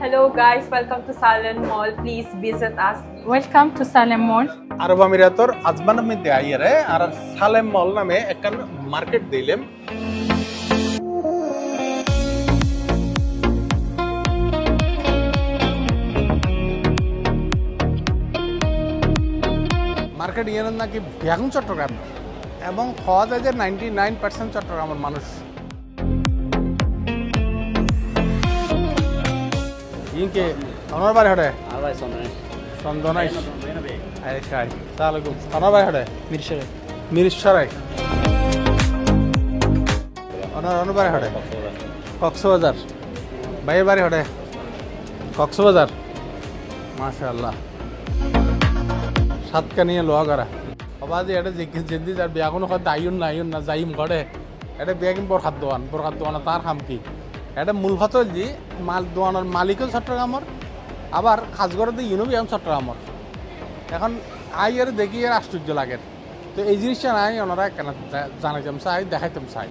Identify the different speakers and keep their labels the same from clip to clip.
Speaker 1: Hello guys, welcome to Salem Mall. Please visit us.
Speaker 2: Welcome to Salem Mall.
Speaker 3: আরব আমিরাতর আজমানের মধ্যে আইয়ারে আর সালেম মল নামে একটা market দিলাম। Market ইয়ার নাকি ব্যাগুন চট্টগ্রাম এবং হওয়া যায় যে 99% চট্টগ্রামের মানুষ। ইনকে আমার বাড়ি হড়ে চন্দনাই আরে খাই সালামালাইকুম আমার বাড়ি হড়ে মিরসরাই আমার বাড়ি হড়ে কক্সবাজার ভাইয়ের বাড়ি হড়ে কক্সবাজার মাশাআল্লাহ সাতকা নিয়ে লোয়া করা আবাদি এটা যেদি যার বিয়া কোনো কথা আইন না যাইম ঘরে এটা বিয়া কিন্তু বরখাত দোয়ান তার খাম কি এটা মূল কথা যে মাল দোয়ানোর মালিকও চট্টগ্রামের আবার খাসগড়ে দিয়ে ইউনিবি এখন চট্টগ্রামের এখন আই আর দেখি আর আশ্চর্য লাগে তো এই জিনিসটা নাই ওনারা কেন জানাইতাম চাই দেখাইতাম চাই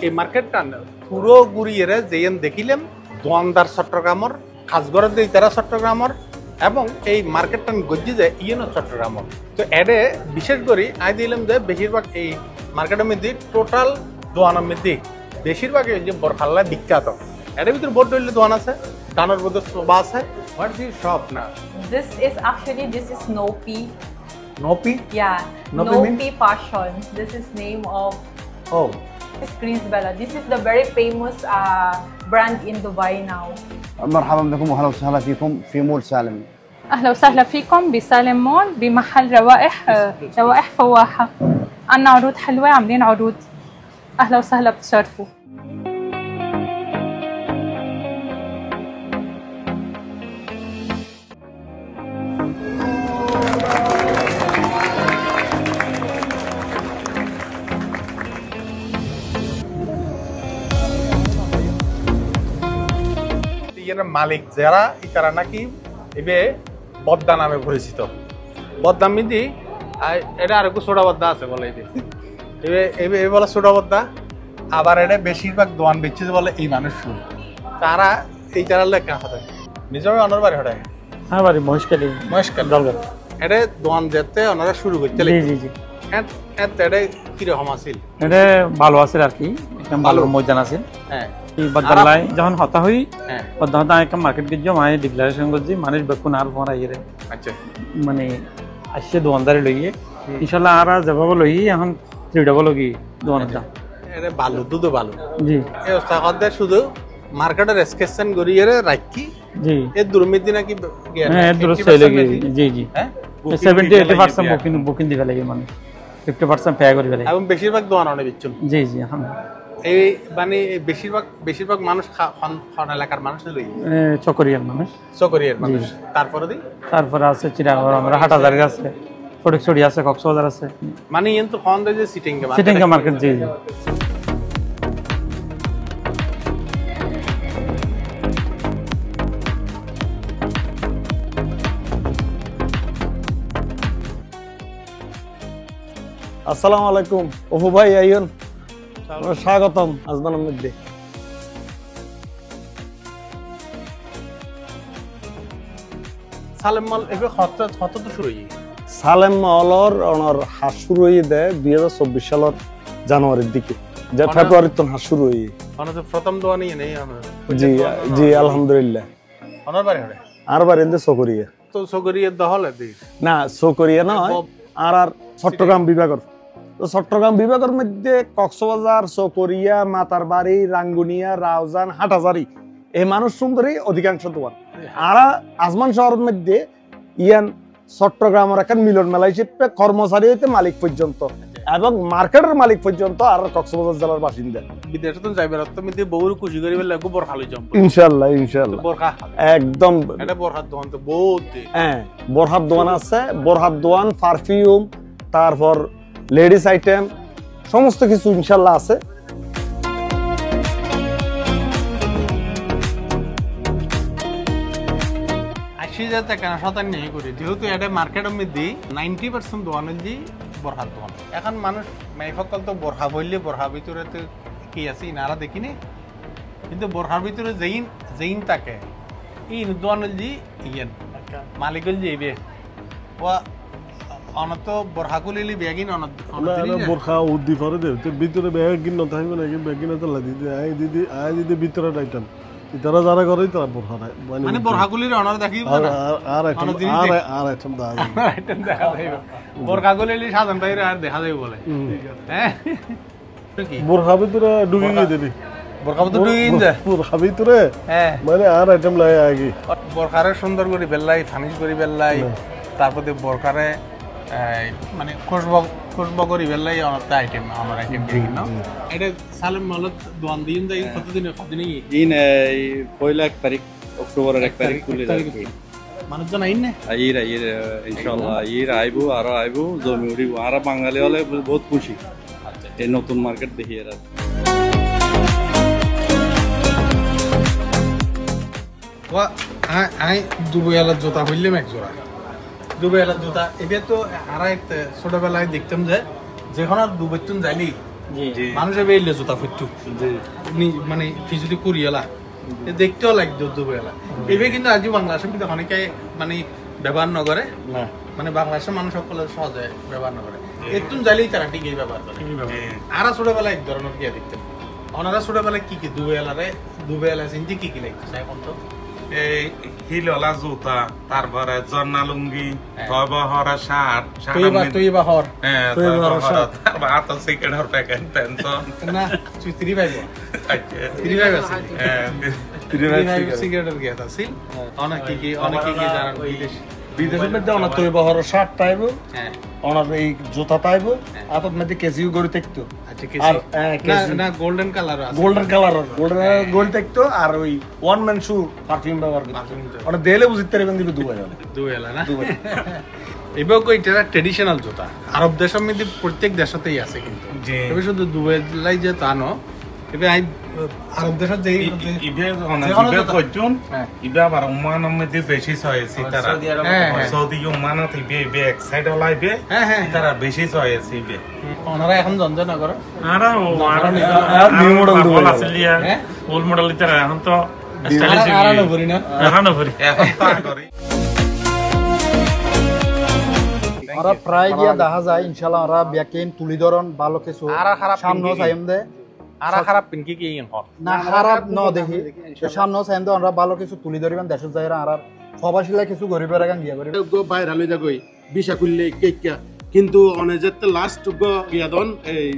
Speaker 3: এই মার্কেটটা পুরো ঘুরিয়ে যেন দেখিলাম দোয়ানদার চট্টগ্রামের খাসগড়ের দিয়ে তারা চট্টগ্রামের এবং এই মার্কেটটা গজ্জি যায় ইয়েনও চট্টগ্রামের তো এডে বিশেষ করে আই দিলাম যে বেশিরভাগ এই মার্কেটের মধ্যে টোটাল দোয়ানের মধ্যে বেশিরভাগ এই যে বরখাল্লা বিখ্যাত এর ভিতরে বড় ডইলে দোয়ান আছে দানোর মধ্যে শোভা আছে হোয়াট ইজ শপ না
Speaker 1: This is Nopi.
Speaker 3: Nopi
Speaker 1: Yeah,
Speaker 3: Nopi
Speaker 1: Fashion. This is name of
Speaker 3: ও
Speaker 1: Chris Bella. This is the very famous brand in Dubai now.
Speaker 4: مرحبا بكم واهلا وسهلا فيكم في مول سالم.
Speaker 2: أهلا وسهلا فيكم بسالم مول بمحل روائح فواحة. عنا عروض حلوة، عاملين عروض. أهلا وسهلا بتشرفوا.
Speaker 3: মালিক যারা তারা নাকি এবে বদ্দা নামে পরিচিত বদ্দা মিদি এটা আর একটু ছোটা বদ্দা আছে বলে এবে বলে ছোটা বদ্দা আবার এটা বেশিরভাগ দোয়ান বেচছে বলে এই মানুষ তারা এই তারা লেখা হয় নিজের অনার বাড়ি হঠাৎ
Speaker 5: হ্যাঁ বাড়ি মহেশখালী জলগাঁ
Speaker 3: এটা দোয়ান যেতে ওনারা শুরু করতে
Speaker 5: জি
Speaker 3: এটা কিরকম আছিল
Speaker 5: এটা ভালো আছে আর কি একদম ভালো মজান আছে
Speaker 3: হ্যাঁ
Speaker 5: বদলাই যখন হতা হই
Speaker 3: হ্যাঁ
Speaker 5: হতা একটা মার্কেট গিয়ে মায়ে ডিক্লারেশন করছি মানুষ বেকুন আর ফোন আইয়ে
Speaker 3: আচ্ছা
Speaker 5: মানে আসছে দোকানদারি লইয়ে ইনশাল্লাহ আর যাবো লই এখন ত্রিডাবো লগি দোকানের দাম
Speaker 3: এটা ভালো দুধও ভালো
Speaker 5: জি
Speaker 3: এই অবস্থা করতে শুধু মার্কেটের রেজিস্ট্রেশন করিয়ে রাখি
Speaker 5: জি
Speaker 3: এর দুর্মিতি নাকি
Speaker 5: হ্যাঁ দূর সেল জি জি
Speaker 3: হ্যাঁ
Speaker 5: 70-80% বুকিং দিবে লাগে মানুষ 50% পে করিবে লাগে
Speaker 3: এবং বেশিরভাগ দোকান অনেক বিচ্ছুন
Speaker 5: জি জি এখন
Speaker 3: এই মানে বেশিরভাগ মানুষ খান এলাকার মানুষ লই
Speaker 5: চকরিয়ার মানুষ
Speaker 3: মানুষ তারপরে
Speaker 5: আছে চিরাগড় আমরা হাটাজারি আছে ফটিকছড়ি আছে কক্সবাজার আছে
Speaker 3: মানে ইন তো খান দে যে
Speaker 5: সিটিংগা মার্কেট জি
Speaker 4: আসসালামু আলাইকুম অপু ভাই আইয়ন স্বাগতম আজমানের মধ্যে
Speaker 3: সালেম মল এবে হত তো শুরু হই
Speaker 4: সালেম মলর ওনার হাস শুরু হয়ে দেয় 2024 সালের জানুয়ারির দিকে যে ফেব্রুয়ারির তো হাস শুরু হয়ে
Speaker 3: মানে তো প্রথম দোয়ানি নেই
Speaker 4: জি জি আলহামদুলিল্লাহ
Speaker 3: ওনার বাড়ি হরে
Speaker 4: আর বাড়ি ইন্দে সকরিয়া
Speaker 3: তো সকরিয়া দহলে দি
Speaker 4: না সকরিয়া নয় আর চট্টগ্রাম বিভাগের তো চট্টগ্রাম বিভাগের মধ্যে কক্সবাজার সকরিয়া মাতারবাড়ি রাঙ্গুনিয়া রাউজান হাটাজারি এই মানুষ সুন্দরী অধিকাংশ দোকান আর আজমান শহরের মধ্যে ইয়ান চট্টগ্রামের একটা মিলন মেলা হিসেবে কর্মচারী হইতে মালিক পর্যন্ত এবং মার্কেটের মালিক পর্যন্ত আর কক্সবাজার জেলার বাসিন্দা
Speaker 3: বিদেশে তো যাইবে তুমি দিয়ে বহু খুশি করিবে লাগো বরখা লই যাম
Speaker 4: ইনশাআল্লাহ
Speaker 3: বরখা
Speaker 4: একদম
Speaker 3: এটা বরখার দোকান তো বহুত
Speaker 4: হ্যাঁ বরহাত দোকান আছে বরহাত দোকান পারফিউম তারপর লেডিস আইটেম সমস্ত কিছু ইনশাআল্লাহ আছে
Speaker 3: কেন শতান নেই করি যেহেতু এটা মার্কেটের মধ্যে 90% দোকানের যে বোরহার দোকান এখন মানুষ মেয়েসকল তো বোরহা বললে বোরহার ভিতরে তো কি আছে ইনারা দেখিনি কিন্তু বোরহার ভিতরে যেইন থাকে এই দোকান যে ইয়েন মালিক যে ইবে ও অনত বোরহা কুলিলি বেগিন অনত
Speaker 6: বোরখা উদ্দি পরে দে ভিতরে বেগিন ন থাকবে না বেগিন তো লাগি আই দিদি ভিতরে রাইতাম তারা যারা করে তারা বোরখা
Speaker 3: মানে বোরহা কুলির অনার দেখিব না
Speaker 6: আর আইটেম দা
Speaker 3: আইটেম দেখা যাইব বোরহা কুলিলি সাধারণ বাইরে আর দেখা যাইব বলে হ্যাঁ
Speaker 6: বোরখা ভিতরে ঢুকে গিয়ে দিবি
Speaker 3: বোরখা ভিতরে ঢুকে গিয়ে যায়
Speaker 6: বোরখা ভিতরে
Speaker 3: হ্যাঁ
Speaker 6: মানে আর আইটেম লাগে আগে
Speaker 3: বোরখারে সুন্দর করে বেল্লাই ফানিশ করে বেল্লাই তারপরে বোরখারে মানে খুশবো করি বেল্লাই অনেকটা আইটেম আমার আইটেম কিনা এটা সালেম মালত দোয়ান দিন যাই কতদিনে
Speaker 7: দিন এই পয়লা 1 তারিখ অক্টোবরের 1 তারিখ খুলে যাবে
Speaker 3: মানুষজন আইন না
Speaker 7: আইর ইনশাআল্লাহ আইবো আর আইবো জমি উড়িব আর বাঙালি হলে বহুত খুশি এই নতুন মার্কেট দেখি এরা
Speaker 3: আই দুবইয়ালা জুতা হইলাম এক জোড়া দুবইয়ালা জুতা এবার তো আর ছোটবেলায় দেখতাম যে যেখন আর দুবইতুন যাইলি মানুষে বেরলে জুতা ফুটু মানে ফিজুরি করিয়ালা দেখতেও লাগতো দুবইয়ালা এবার কিন্তু আজি বাংলাদেশে কিন্তু অনেকে মানে ব্যবহার নকরে মানে বাংলাদেশের মানুষ সকলে সহজে ব্যবহার নকরে একটুন যাইলেই তারা ঠিকই ব্যবহার করে আর ছোটবেলায় এক ধরনের গিয়ে দেখতাম ওনারা ছোটবেলায় কি দুবইয়ালা চিন্তি কি লাগছে এখন তো
Speaker 8: এই হিললা জুতা তারপরে জন্না লুঙ্গি তবহরা শার্ট
Speaker 3: তুইবাহর
Speaker 8: তারপর আতা সিগারেটের প্যাকেট পেনশন
Speaker 3: না তুই 35 সিগারেটের গেত আছিল অনেক কি জানান
Speaker 4: বিদেশের মধ্যে অনেক তুইবাহর শার্ট পাইব অনার এই জুতা পাইব আপাত মধ্যে কেজিও করে দেখতো
Speaker 3: না গোল্ডেন কালার
Speaker 4: গোল্ড দেখতো আর ওই ওয়ান ম্যান শু পারফিউম ব্যবহার করতো ওটা দেলে বুঝতে পারবেন দিবে
Speaker 3: দুবেলা না এবার এটা ট্রেডিশনাল জুতা আরব দেশের মধ্যে প্রত্যেক দেশতেই আছে কিন্তু এবার শুধু দুবেলাই যে তা ন এবার আরব দেশের যে
Speaker 8: ইবে আবার উমানের মধ্যে বেশি চয়েছি তারা সৌদি উমানত ইবে এক সাইড লাইবে তারা বেশি চয়েছি ইবে
Speaker 3: ওনারা এখন জঞ্জনা করে
Speaker 6: new model Dubai
Speaker 8: Asalia old model তারা এখন তো
Speaker 3: আরানো করি না
Speaker 8: এখন তো আগরে
Speaker 9: ওরা প্রায় গিয়া দেখা যায় ইনশাআল্লাহ ওরা ব্যাকেন তুলি ধরন ভালো কিছু সামনে সাইম দে
Speaker 3: আর খারাপ পিনকি কি
Speaker 9: না খারাপ ন দেখি সামনে সাইম দে ওরা ভালো কিছু তুলি ধরিবেন দেশের যাইরা আর সবাসিলা কিছু গরিবের আগান গিয়া করিবে
Speaker 6: বাইরে লই যাগই বিশা করলে কেকা কিন্তু অনে যেতে লাস্ট গিয়া দন এই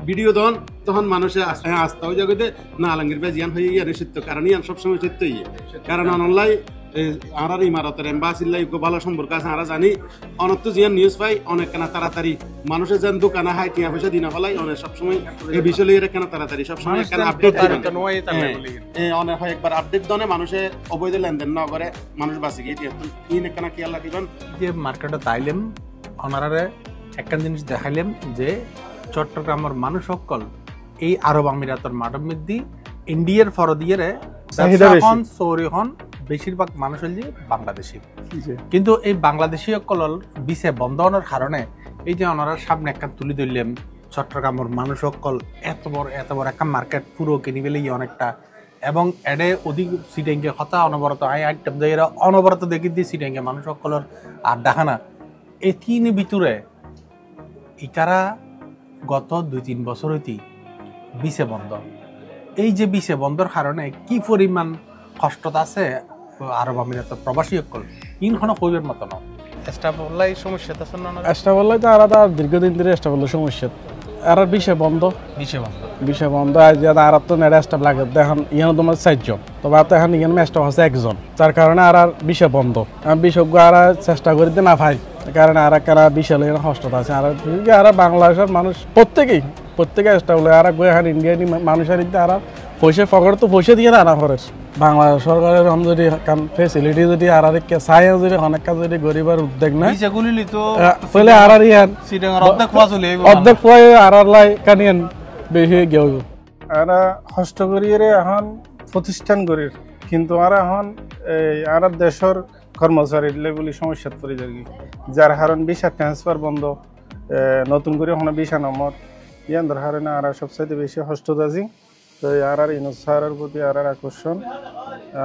Speaker 6: ভিডিও দন তখন মানুষে আস্থা হয়ে যাবে না আলঙ্গির ভাই জিয়ান হয়ে গিয়ে সত্য কারণ ইয়ান সবসময় সত্য কারণ অনলাই আর ইমারতের এম্বাসির ভালো সম্পর্ক আছে আমরা জানি অনেক তো জিয়ান নিউজ পাই অনেক কেনা তাড়াতাড়ি মানুষের যেন দোকানে হাই টিয়া পয়সা দিনা ফেলাই অনেক সবসময় এই বিষয় লিয়ে কেনা তাড়াতাড়ি সবসময় আপডেট অনেক হয় একবার আপডেট দনে মানুষে অবৈধ লেনদেন না করে মানুষ বাঁচি গিয়ে ইন কেনা কি আল্লাহ দিবেন
Speaker 3: যে মার্কেটে তাইলেম ওনারে একটা জিনিস দেখাইলাম যে চট্টগ্রামের মানুষ সকল এই আরব আমিরাতের মাঠের মধ্যে ইন্ডিয়ার ফরদিয়ে এখন সৌরি হন বেশিরভাগ মানুষ হল যে বাংলাদেশি কিন্তু এই বাংলাদেশি সকল বিছে বন্ধ হওয়ার কারণে এই যে ওনারা সামনে একটা তুলে ধরলাম চট্টগ্রামের মানুষ সকল এত বড় একটা মার্কেট পুরো কিনে ফেলে অনেকটা এবং এডে অধিক সিটেঙ্গে হতা অনবরত আইটেম দিয়ে অনবরত দেখি দিয়ে সিটেঙ্গে মানুষ সকলের আর দেখানা এই তিন ভিতরে ইটারা গত 2-3 বছর হইতে বিছে বন্ধ এই যে বিছে বন্ধর কারণে কি পরিমাণ কষ্টতা আছে আরব আমিরাতের প্রবাসী সকল ইনখানে কইবের মতো না স্টাফলাই সমস্যা আছে না
Speaker 6: স্টাফলাই তো আলাদা দীর্ঘদিন ধরে স্টাফলাই সমস্যা আর বিষয় বন্ধ আজ আর তো নেড়া স্টাফ লাগে এখন ইয়ানো তোমার 4 জন তবে তো এখন ইয়ান স্টাফ আছে 1 জন তার কারণে আর বিষয় বন্ধ বিশেষজ্ঞ আর চেষ্টা করিতে না পাই কারণে আর কারা বিষয় লইয়া কষ্টতা আছে আর বাংলাদেশের মানুষ প্রত্যেকে স্টাফ লয় আর এখন ইন্ডিয়ানি মানুষের আর পয়সা ফকড় তো পয়সা দিয়ে আনা করে বাংলাদেশ সরকারের যদি ফেসিলিটি যদি আর চাই যদি অনেক কাজ যদি গরিবের উদ্যোগ নাই তাহলে আর অর্ধেক পয় আর লাই কানিয়ান বেশি গেও আর কষ্ট করিয়ে এখন প্রতিষ্ঠান করি কিন্তু আর এখন আর দেশের কর্মচারী বলে সমস্যা পড়ে যাই যার কারণ ভিসা ট্রান্সফার বন্ধ নতুন করে ওখানে ভিসা নম্বর ইয়ান ধরে না আর সবচাইতে বেশি হস্ত আছি তো আর ইনুস স্যারের প্রতি আর আকর্ষণ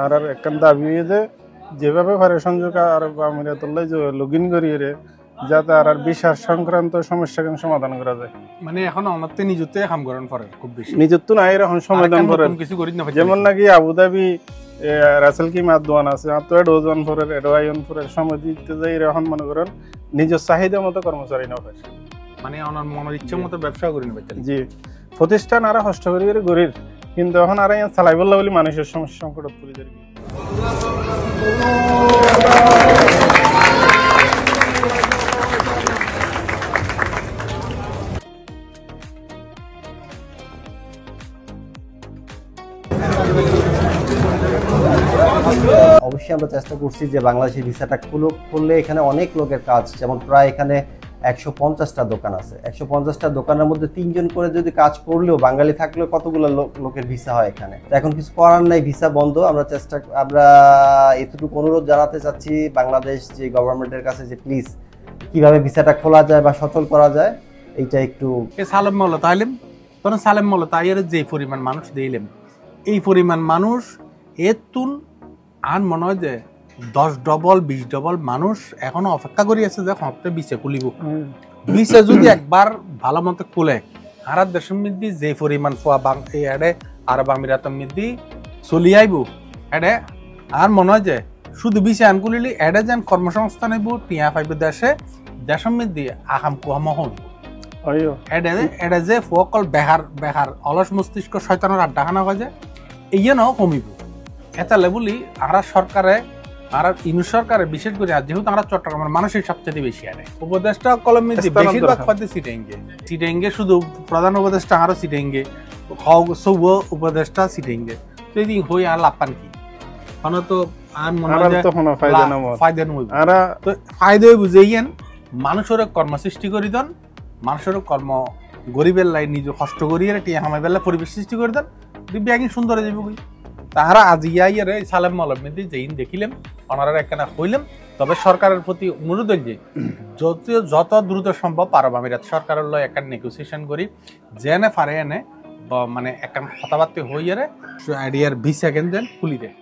Speaker 6: আর একখান দাবি যে যেভাবে পারে সংযোগ আরব আমিরাতুল্লাহ লগ ইন করিয়ে যাতে আর ভিসার সংক্রান্ত সমস্যা সমাধান করা যায়
Speaker 3: মানে এখন অনতে নিজতে কাম করেন পরে খুব বেশি
Speaker 6: নিজত্ব নাই এখন সমাধান করে
Speaker 3: কিছু করি না
Speaker 6: যেমন নাকি আবুধাবি রাসেল কি মাদওয়ান আছে তো এডোজন ফরের এডোয়াইন ফরের সময় দিতে যাই এখন মনে করেন নিজের চাহিদা মতো কর্মচারী না পায়
Speaker 3: মানে ওনার মনের ইচ্ছে মতো ব্যবসা করি না পাইতে
Speaker 6: জি প্রতিষ্ঠান আর হস্ত করি গরির কিন্তু এখন আর চালাই বললা বলে মানুষের সমস্যা সংকট পড়ে যায়
Speaker 10: অবশ্যই আমরা চেষ্টা করছি যে বাংলাদেশের ভিসাটা খুললে এখানে অনেক লোকের কাজ, যেমন প্রায় এখানে 150টা দোকান আছে, 150টা দোকানের মধ্যে 3 জন করে যদি কাজ করলেও বাঙালি থাকলেও কতগুলো লোকের ভিসা হয় এখানে। এখন কিছু করার নাই, ভিসা বন্ধ। আমরা এতটুকু অনুরোধ জানাতে চাচ্ছি বাংলাদেশ যে গভর্নমেন্টের কাছে যে প্লিজ কিভাবে ভিসাটা খোলা যায় বা সচল করা যায় এইটা একটু।
Speaker 3: সালেম মল তাইলেম তখন সালেম মল তাইয়ের যে পরিমাণ মানুষ দিলেম, এই পরিমাণ মানুষ এতুন আর মনে হয় যে 10 ডবল 20 ডবল মানুষ এখনো অপেক্ষা করি আছে যে হপ্তে বিছে খুলিব। বিছে যদি একবার ভালো মতো খুলে আর দেশের মধ্যে যে পরিমাণ এডে আরব আমিরাতের মধ্যে চলি আইব এডে আর মনে হয় যে শুধু বিছে আন খুলিলি এডে যেন কর্মসংস্থান হইব, টিয়া পাইব দেশের মধ্যে আহাম কুহাম হন এডে এডে যে ফকল বেহার অলস মস্তিষ্ক শয়তানের আড্ডাখানা বাজে ইয়ে নাও কমিব। এটা লেবুলি আমরা সরকারে আর ইনু সরকারে বিশেষ করে যেহেতু আমরা চট্টগ্রামের মানুষের সবচেয়ে বেশি আনে উপদেষ্টা কলমে যে বেশিরভাগ পাতে সিটেঙ্গে শুধু প্রধান উপদেষ্টা আরো সিটেঙ্গে সৌব উপদেষ্টা সিটেঙ্গে তো এই হই আর লাপান কি তো আর মনে হয় ফায়দা নয় তো ফায়দাই বুঝেইয়েন মানুষের কর্ম সৃষ্টি করি দেন, মানুষের কর্ম গরিবের লাই নিজে কষ্ট করিয়ে টিয়া হামাই বেলা পরিবেশ সৃষ্টি করে দেন, দিব্যি একদিন সুন্দর হয়ে যাবে। তাহারা আজ ইয়াইয়ারে সালেম মলমেদি যেইন দেখিলেম ওনারা একখানা হইলাম। তবে সরকারের প্রতি অনুরোধ যে যত দ্রুত সম্ভব আরব আমিরাত সরকারের লয় একটা নেগোসিয়েশন করি জেনে পারে এনে মানে একটা কথাবার্তা হইয়ারে আইডিয়ার ভিসা কেন দেন খুলি দেয়।